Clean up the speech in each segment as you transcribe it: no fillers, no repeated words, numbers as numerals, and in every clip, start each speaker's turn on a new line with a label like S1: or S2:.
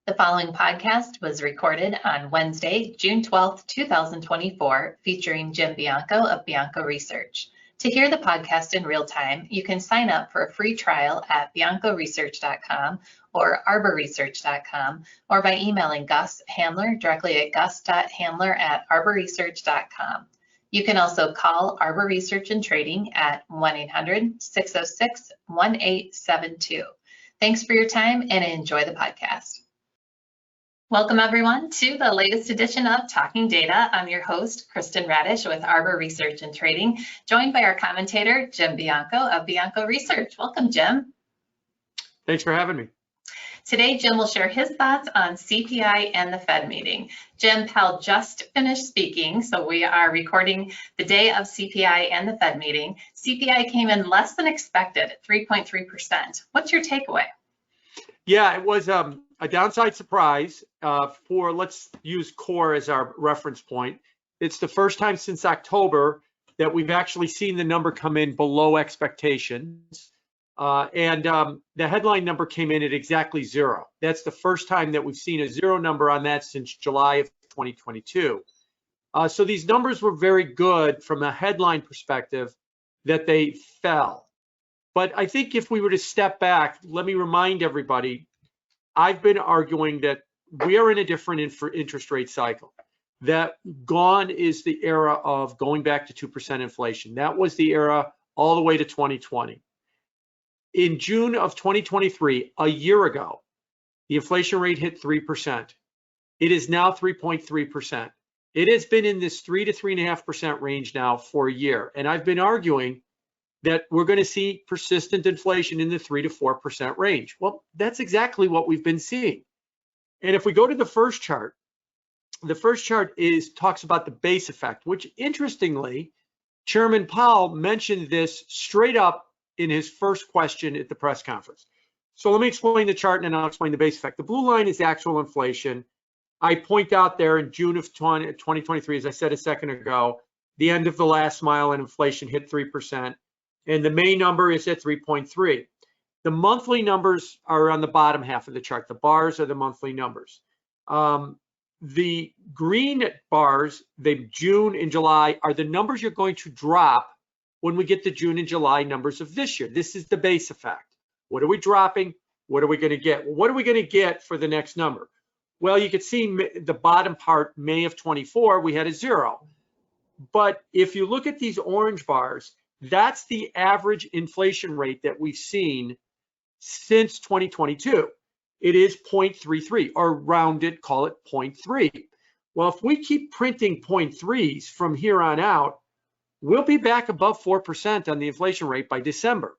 S1: The following podcast was recorded on Wednesday, June 12th, 2024, featuring Jim Bianco of Bianco Research. To hear the podcast in real time, you can sign up for a free trial at biancoresearch.com or arborresearch.com or by emailing Gus Handler directly at gus.handler@arborresearch.com. You can also call Arbor Research and Trading at 1-800-606-1872. Thanks for your time and enjoy the podcast. Welcome everyone to the latest edition of Talking Data. I'm your host, Kristen Radosh with Arbor Research and Trading, joined by our commentator, Jim Bianco of Bianco Research. Welcome, Jim.
S2: Thanks for having me.
S1: Today, Jim will share his thoughts on CPI and the Fed meeting. Jim Powell just finished speaking, so we are recording the day of CPI and the Fed meeting. CPI came in less than expected at 3.3%. What's your takeaway?
S2: Yeah, it was a downside surprise let's use core as our reference point. It's the first time since October that we've actually seen the number come in below expectations. The headline number came in at exactly zero. That's the first time that we've seen a zero number on that since July of 2022. So these numbers were very good from a headline perspective that they fell. But I think if we were to step back, let me remind everybody, I've been arguing that we are in a different interest rate cycle. That gone is the era of going back to 2% inflation. That was the era all the way to 2020. In June of 2023, a year ago, the inflation rate hit 3%. It is now 3.3%. It has been in this 3 to 3.5% range now for a year. And I've been arguing that we're going to see persistent inflation in the 3 to 4% range. Well, that's exactly what we've been seeing. And if we go to the first chart, talks about the base effect, which interestingly, Chairman Powell mentioned this straight up in his first question at the press conference. So let me explain the chart and then I'll explain the base effect. The blue line is actual inflation. I point out there in June of 2023, as I said a second ago, the end of the last mile and inflation hit 3%. And the May number is at 3.3. The monthly numbers are on the bottom half of the chart. The bars are the monthly numbers. The green bars, the June and July, are the numbers you're going to drop when we get the June and July numbers of this year. This is the base effect. What are we dropping? What are we going to get? Well, what are we going to get for the next number? Well, you can see the bottom part, May of 24, we had a zero. But if you look at these orange bars, that's the average inflation rate that we've seen since 2022. It is 0.33, or rounded, call it 0.3. Well, if we keep printing 0.3s from here on out, we'll be back above 4% on the inflation rate by December.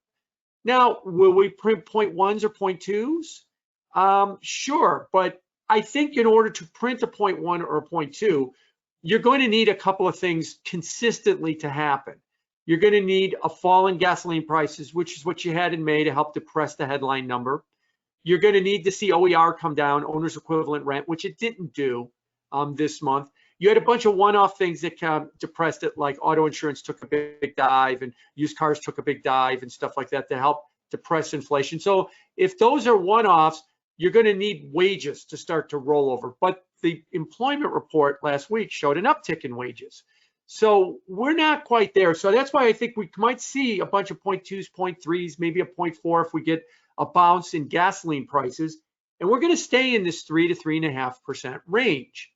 S2: Now, will we print 0.1s or 0.2s? Sure, but I think in order to print a 0.1 or a 0.2, you're going to need a couple of things consistently to happen. You're going to need a fall in gasoline prices, which is what you had in May to help depress the headline number. You're going to need to see OER come down, owner's equivalent rent, which it didn't do this month. You had a bunch of one-off things that depressed it, like auto insurance took a big dive and used cars took a big dive and stuff like that to help depress inflation. So if those are one-offs, you're going to need wages to start to roll over. But the employment report last week showed an uptick in wages. So we're not quite there. So that's why I think we might see a bunch of 0.2s, 0.3s, maybe a 0.4 if we get a bounce in gasoline prices. And we're going to stay in this 3 to 3.5% range.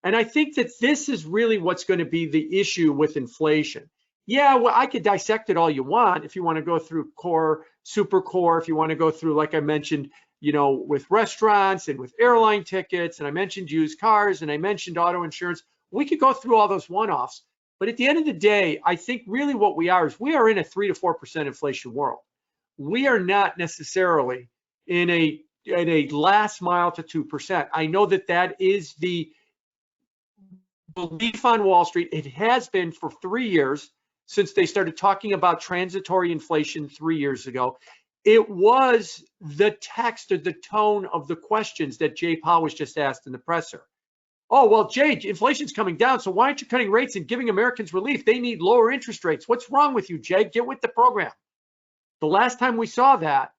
S2: And I think that this is really what's going to be the issue with inflation. Yeah, well, I could dissect it all you want. If you want to go through core, super core, if you want to go through, like I mentioned, with restaurants and with airline tickets, and I mentioned used cars and I mentioned auto insurance, we could go through all those one-offs. But at the end of the day, I think really what we are in a 3 to 4% inflation world. We are not necessarily in a last mile to 2%. I know that is the belief on Wall Street. It has been for 3 years since they started talking about transitory inflation 3 years ago. It was the text or the tone of the questions that Jay Powell was just asked in the presser. Oh, well, Jay, inflation's coming down, so why aren't you cutting rates and giving Americans relief? They need lower interest rates. What's wrong with you, Jay? Get with the program. The last time we saw that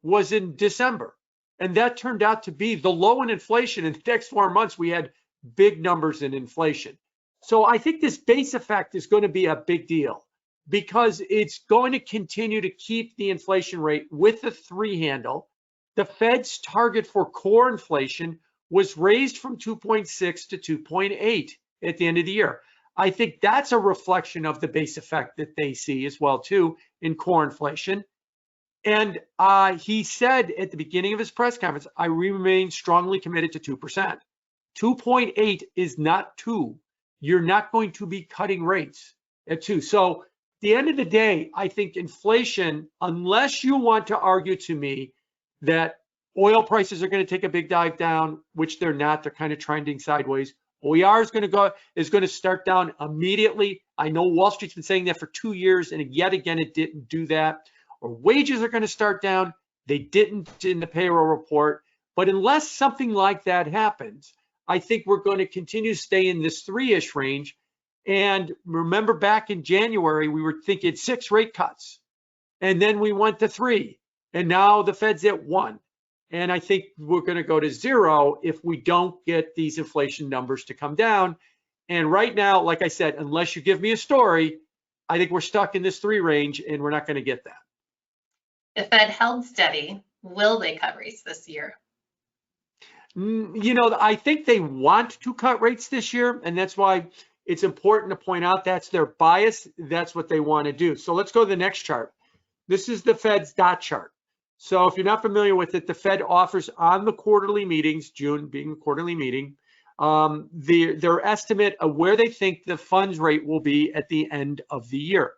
S2: was in December. And that turned out to be the low in inflation. In the next 4 months, we had big numbers in inflation. So I think this base effect is going to be a big deal because it's going to continue to keep the inflation rate with the 3 handle. The Fed's target for core inflation was raised from 2.6 to 2.8 at the end of the year. I think that's a reflection of the base effect that they see as well too in core inflation. And he said at the beginning of his press conference, I remain strongly committed to 2%. 2.8 is not 2. You're not going to be cutting rates at 2. So at the end of the day, I think inflation, unless you want to argue to me that oil prices are going to take a big dive down, which they're not, they're kind of trending sideways. OER is going to start down immediately. I know Wall Street's been saying that for 2 years, and yet again, it didn't do that. Or wages are going to start down. They didn't in the payroll report. But unless something like that happens, I think we're going to continue to stay in this 3-ish range. And remember back in January, we were thinking 6 rate cuts. And then we went to 3. And now the Fed's at 1. And I think we're going to go to 0 if we don't get these inflation numbers to come down. And right now, like I said, unless you give me a story, I think we're stuck in this 3 range and we're not going to get that.
S1: The Fed held steady. Will they cut rates this year?
S2: You know, I think they want to cut rates this year, and that's why it's important to point out that's their bias. That's what they want to do. So let's go to the next chart. This is the Fed's dot chart. So if you're not familiar with it, the Fed offers on the quarterly meetings, June being the quarterly meeting, their estimate of where they think the funds rate will be at the end of the year.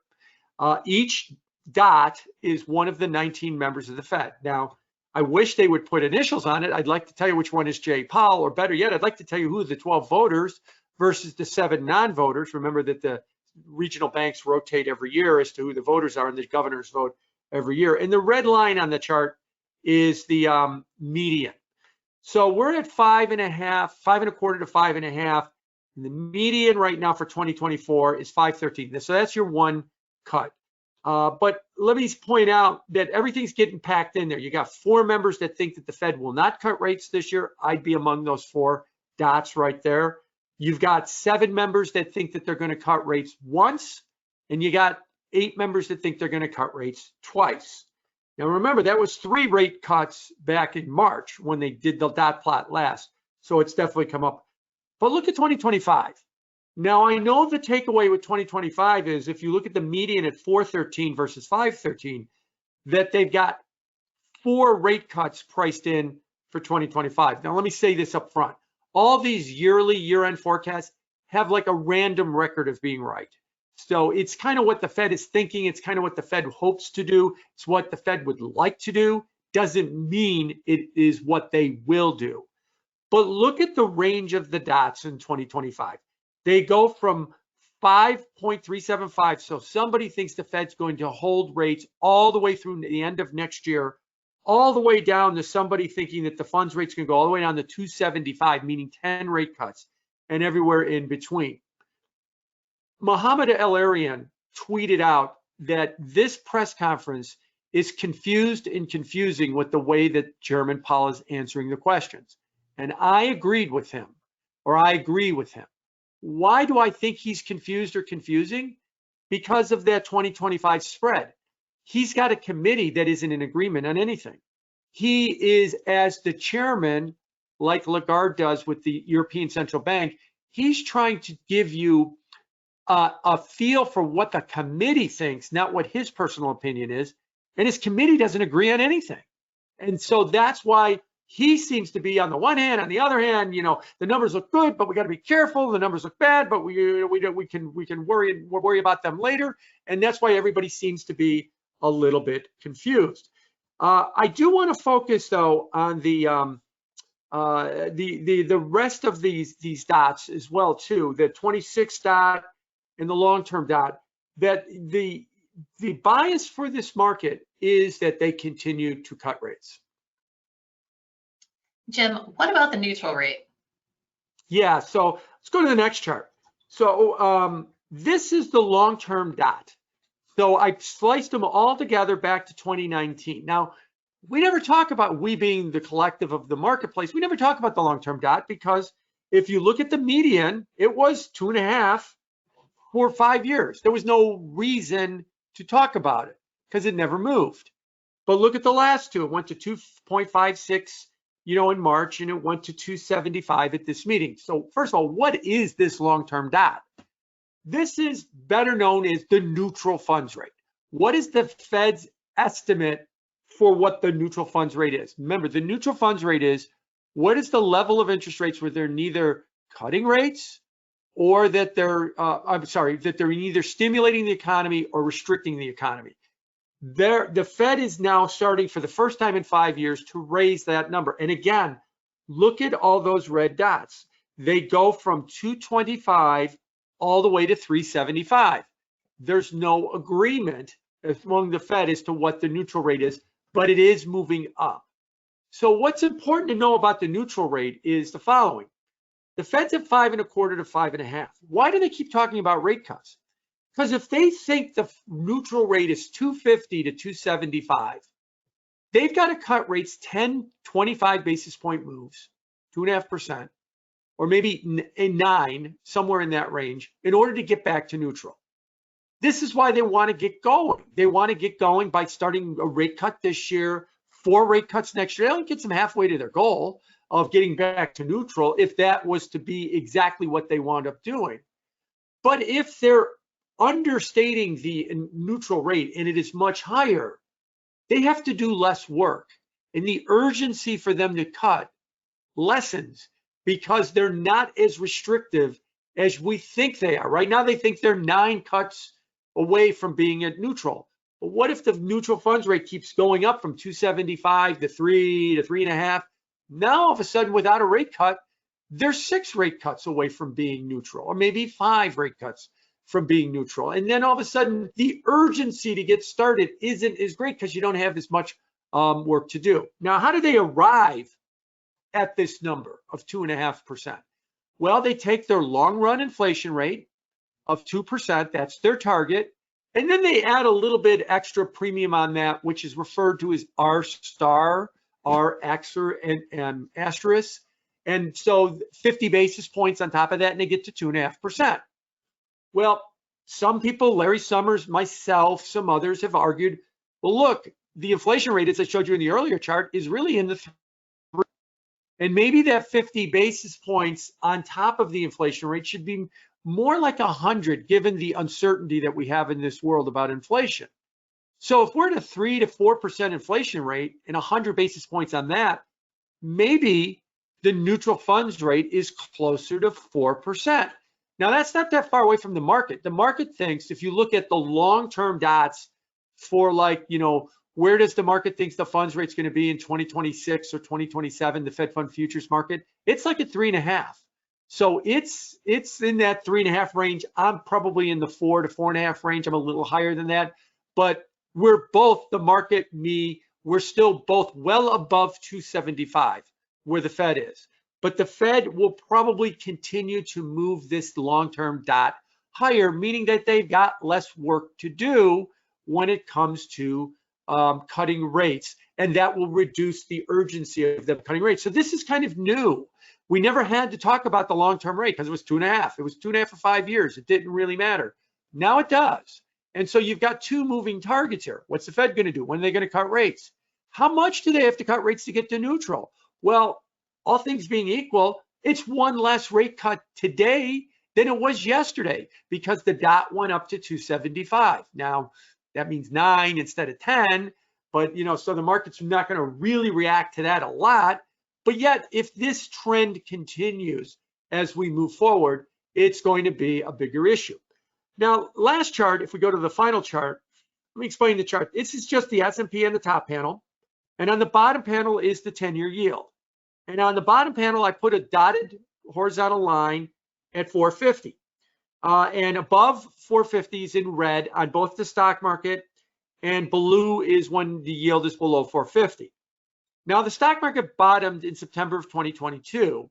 S2: Each dot is one of the 19 members of the Fed. Now, I wish they would put initials on it. I'd like to tell you which one is Jay Powell, or better yet, I'd like to tell you who the 12 voters versus the 7 non-voters. Remember that the regional banks rotate every year as to who the voters are, and the governors vote every year. And the red line on the chart is the median. So we're at 5.25 to 5.5. And the median right now for 2024 is 5.13. So that's your one cut. But let me point out that everything's getting packed in there. You got 4 members that think that the Fed will not cut rates this year. I'd be among those 4 dots right there. You've got 7 members that think that they're going to cut rates once, and you got 8 members that think they're going to cut rates twice. Now remember, that was 3 rate cuts back in March when they did the dot plot last. So it's definitely come up. But look at 2025. Now, I know the takeaway with 2025 is if you look at the median at 4.13 versus 5.13, that they've got 4 rate cuts priced in for 2025. Now, let me say this up front. All these year-end forecasts have like a random record of being right. So it's kind of what the Fed is thinking. It's kind of what the Fed hopes to do. It's what the Fed would like to do. Doesn't mean it is what they will do. But look at the range of the dots in 2025. They go from 5.375. So somebody thinks the Fed's going to hold rates all the way through the end of next year, all the way down to somebody thinking that the funds rate's going to go all the way down to 275, meaning 10 rate cuts, and everywhere in between. Mohammed El-Arian tweeted out that this press conference is confused and confusing with the way that Chairman Powell is answering the questions. And I agreed with him, or I agree with him. Why do I think he's confused or confusing? Because of that 2025 spread. He's got a committee that isn't in agreement on anything. He is, as the chairman, like Lagarde does with the European Central Bank, he's trying to give you a feel for what the committee thinks, not what his personal opinion is. And his committee doesn't agree on anything. And so that's why he seems to be on the one hand. On the other hand, you know, the numbers look good, but we got to be careful. The numbers look bad, but we can worry about them later. And that's why everybody seems to be a little bit confused. I do want to focus though on the rest of these dots as well too. The 26 dot and the long-term dot. That the bias for this market is that they continue to cut rates.
S1: Jim, what about the neutral rate?
S2: Yeah, so let's go to the next chart. So this is the long-term dot. So I sliced them all together back to 2019. Now, we never talk about, we being the collective of the marketplace, we never talk about the long-term dot, because if you look at the median, it was 2.5 for 5 years. There was no reason to talk about it because it never moved. But look at the last two. It went to 2.56, in March, and it went to 2.75 at this meeting. So first of all, what is this long-term dot? This is better known as the neutral funds rate. What is the Fed's estimate for what the neutral funds rate is? Remember, the neutral funds rate is what is the level of interest rates where they're neither cutting rates or that they're, that they're neither stimulating the economy or restricting the economy. The Fed is now starting for the first time in 5 years to raise that number. And again, look at all those red dots. They go from 225 all the way to 375. There's no agreement among the Fed as to what the neutral rate is, but it is moving up. So what's important to know about the neutral rate is the following. The Fed's at 5.25 to 5.5. Why do they keep talking about rate cuts? Because if they think the neutral rate is 250 to 275, they've got to cut rates 10, 25 basis point moves, 2.5%, or maybe a 9, somewhere in that range, in order to get back to neutral. This is why they want to get going. They want to get going by starting a rate cut this year, 4 rate cuts next year. They'll get them halfway to their goal of getting back to neutral if that was to be exactly what they wound up doing. But if they're understating the neutral rate and it is much higher, they have to do less work. And the urgency for them to cut lessens because they're not as restrictive as we think they are. Right now, they think they're 9 cuts away from being at neutral. But what if the neutral funds rate keeps going up from 275 to 3 to 3.5? Now, all of a sudden, without a rate cut, they're 6 rate cuts away from being neutral, or maybe 5 rate cuts from being neutral. And then all of a sudden, the urgency to get started isn't as great because you don't have as much work to do. Now, how do they arrive at this number of 2.5%? Well, they take their long run inflation rate of 2%, that's their target, and then they add a little bit extra premium on that, which is referred to as R star, RX, and asterisk. And so 50 basis points on top of that, and they get to 2.5%. Well, some people, Larry Summers, myself, some others have argued, well, look, the inflation rate, as I showed you in the earlier chart, is really in the 3. And maybe that 50 basis points on top of the inflation rate should be more like 100, given the uncertainty that we have in this world about inflation. So if we're at a 3 to 4% inflation rate and 100 basis points on that, maybe the neutral funds rate is closer to 4%. Now, that's not that far away from the market. The market thinks, if you look at the long-term dots for where does the market think the funds rate's going to be in 2026 or 2027, the Fed Fund Futures market, it's like at 3.5. So it's in that 3.5 range. I'm probably in the 4 to 4.5 range. I'm a little higher than that, but we're both, the market, me, we're still both well above 275 where the Fed is. But the Fed will probably continue to move this long-term dot higher, meaning that they've got less work to do when it comes to cutting rates, and that will reduce the urgency of them cutting rates. So this is kind of new. We never had to talk about the long-term rate because it was 2.5. It was 2.5 for 5 years. It didn't really matter. Now it does. And so you've got 2 moving targets here. What's the Fed going to do? When are they going to cut rates? How much do they have to cut rates to get to neutral? Well, all things being equal, it's 1 less rate cut today than it was yesterday because the dot went up to 275. Now, that means 9 instead of 10, but so the market's not going to really react to that a lot. But yet, if this trend continues as we move forward, it's going to be a bigger issue. Now, last chart, if we go to the final chart, let me explain the chart. This is just the S&P on the top panel, and on the bottom panel is the 10-year yield. And on the bottom panel, I put a dotted horizontal line at 450. And above 450 is in red on both the stock market, and blue is when the yield is below 450. Now, the stock market bottomed in September of 2022,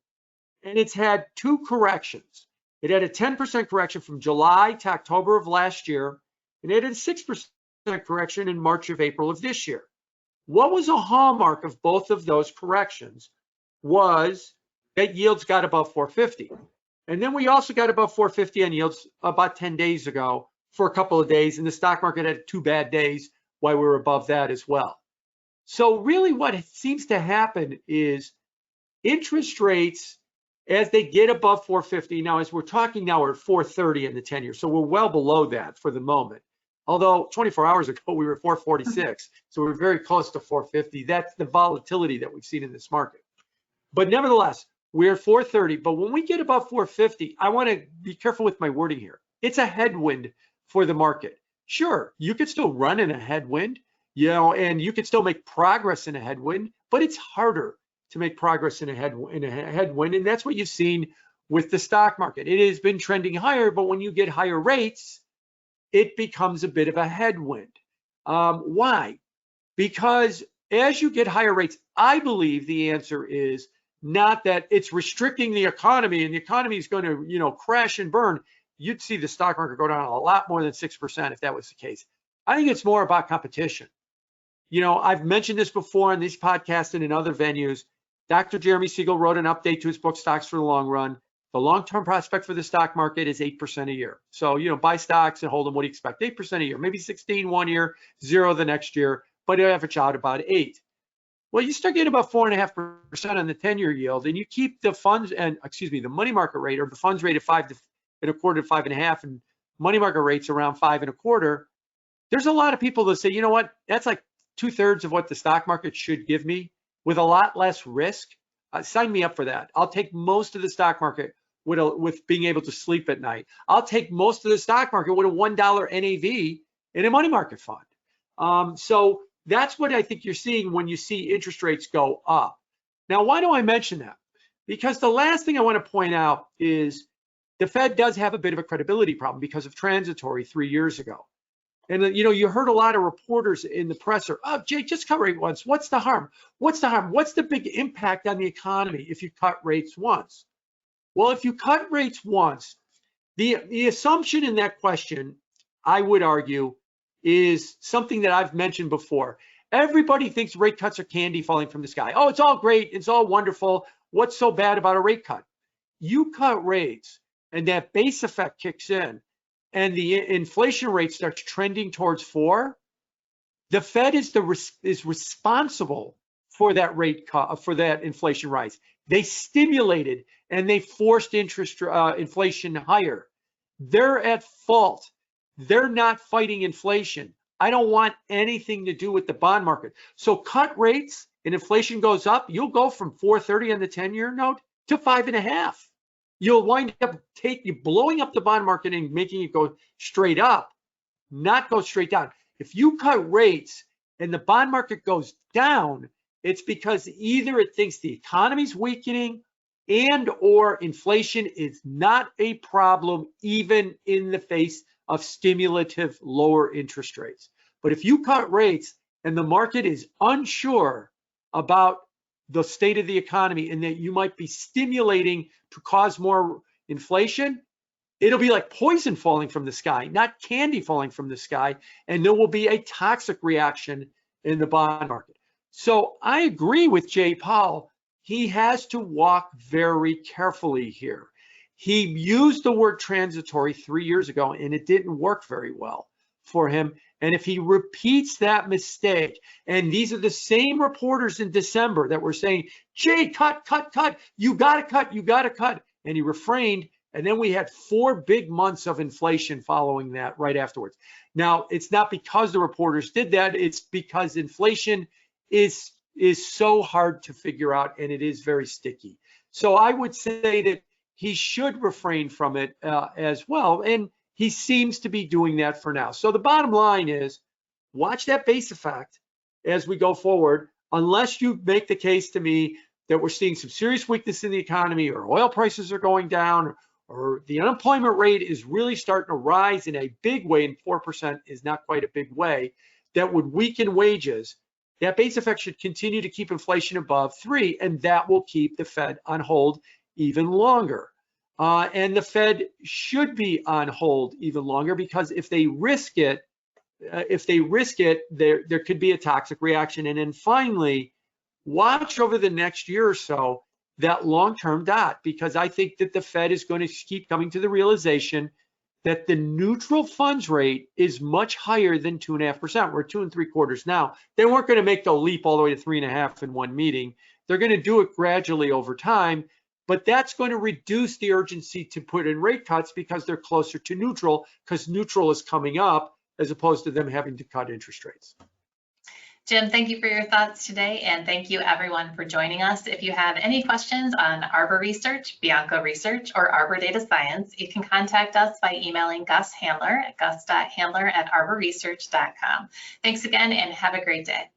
S2: and it's had 2 corrections. It had a 10% correction from July to October of last year, and it had a 6% correction in March of April of this year. What was a hallmark of both of those corrections was that yields got above 450. And then we also got above 450 on yields about 10 days ago for a couple of days, and the stock market had 2 bad days while we were above that as well. So really what seems to happen is interest rates, as they get above 450, now as we're talking now, we're at 430 in the 10-year, so we're well below that for the moment. Although 24 hours ago, we were 446, so we're very close to 450. That's the volatility that we've seen in this market. But nevertheless, we're at 430, but when we get above 450, I want to be careful with my wording here. It's a headwind for the market. Sure, you could still run in a headwind, and you could still make progress in a headwind, but it's harder to make progress in a headwind, and that's what you've seen with the stock market. It has been trending higher, but when you get higher rates, it becomes a bit of a headwind. Why? Because as you get higher rates, I believe the answer is not that it's restricting the economy and the economy is going to, crash and burn. You'd see the stock market go down a lot more than 6% if that was the case. I think it's more about competition. I've mentioned this before on these podcasts and in other venues. Dr. Jeremy Siegel wrote an update to his book, Stocks for the Long Run. The long-term prospect for the stock market is 8% a year. So, buy stocks and hold them. What do you expect? 8% a year, maybe 16 one year, 0 the next year, but you average out about 8. Well, you start getting about 4.5% on the 10-year yield, and you keep the the money market rate or the funds rate at 5.25 to 5.5, and money market rates around 5.25. There's a lot of people that say, you know what? That's like 2/3 of what the stock market should give me with a lot less risk. Sign me up for that. I'll take most of the stock market with being able to sleep at night. I'll take most of the stock market with a $1 NAV in a money market fund. So that's what I think you're seeing when you see interest rates go up. Now, why do I mention that? Because the last thing I want to point out is the Fed does have a bit of a credibility problem because of transitory 3 years ago. And you heard a lot of reporters in the press oh, Jay, just cut rate once. What's the harm? What's the harm? What's the big impact on the economy if you cut rates once? Well, if you cut rates once, the assumption in that question, I would argue, is something that I've mentioned before. Everybody thinks rate cuts are candy falling from the sky. Oh, it's all great. It's all wonderful. What's so bad about a rate cut? You cut rates and that base effect kicks in, and the inflation rate starts trending towards 4, the Fed is responsible for that rate cut, for that inflation rise. They stimulated and they forced inflation higher. They're at fault. They're not fighting inflation. I don't want anything to do with the bond market. So cut rates and inflation goes up, you'll go from 430 on the 10-year note to 5.5. You'll wind up blowing up the bond market and making it go straight up, not go straight down. If you cut rates and the bond market goes down, it's because either it thinks the economy's weakening and or inflation is not a problem even in the face of stimulative lower interest rates. But if you cut rates and the market is unsure about the state of the economy and that you might be stimulating to cause more inflation, it'll be like poison falling from the sky, not candy falling from the sky, and there will be a toxic reaction in the bond market. So I agree with Jay Powell. He has to walk very carefully here. He used the word transitory 3 years ago, and it didn't work very well for him. And if he repeats that mistake, and these are the same reporters in December that were saying, Jay, cut, you gotta cut, and he refrained, and then we had 4 big months of inflation following that right afterwards. Now, it's not because the reporters did that, it's because inflation is so hard to figure out, and it is very sticky. So I would say that he should refrain from it as well, and he seems to be doing that for now. So the bottom line is, watch that base effect as we go forward, unless you make the case to me that we're seeing some serious weakness in the economy, or oil prices are going down, or the unemployment rate is really starting to rise in a big way, and 4% is not quite a big way, that would weaken wages. That base effect should continue to keep inflation above 3, and that will keep the Fed on hold even longer. And the Fed should be on hold even longer, because if they risk it, if they risk it, there could be a toxic reaction. And then finally, watch over the next year or so that long-term dot, because I think that the Fed is going to keep coming to the realization that the neutral funds rate is much higher than 2.5%. We're 2 3/4 now. They weren't going to make the leap all the way to 3.5 in one meeting. They're going to do it gradually over time, but that's going to reduce the urgency to put in rate cuts because they're closer to neutral, because neutral is coming up as opposed to them having to cut interest rates.
S1: Jim, thank you for your thoughts today, and thank you everyone for joining us. If you have any questions on Arbor Research, Bianco Research, or Arbor Data Science, you can contact us by emailing Gus Handler at gus.handler@arborresearch.com. Thanks again, and have a great day.